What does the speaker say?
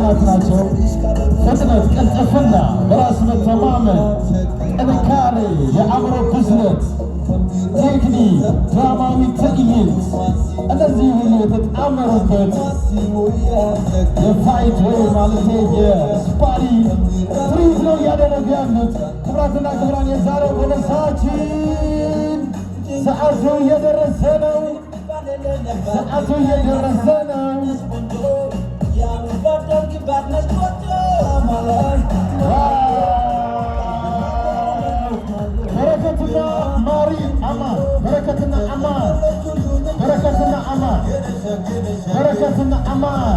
ሕፃናት ናቸው። ፍጥነት፣ ቅልጥፍና፣ በራስ መተማመን፣ ጥንካሬ፣ የአእምሮ ብስለት፣ ቴክኒክ፣ ድራማዊ ትዕይንት እነዚህ ሁሉ የተጣመሩበት የፋይት ወይ ማለት የስፓሪ ትርኢት ነው እያደረጉ ያሉት። ክቡራትና ክቡራን የዛሬው ቦነሳችን ሰዓቱ እየደረሰ ነው። ሰዓቱ እየደረሰ ነው። በረከትና ማሪ አማን፣ በረከትና አማን፣ በረከትና አማን፣ በረከትና አማን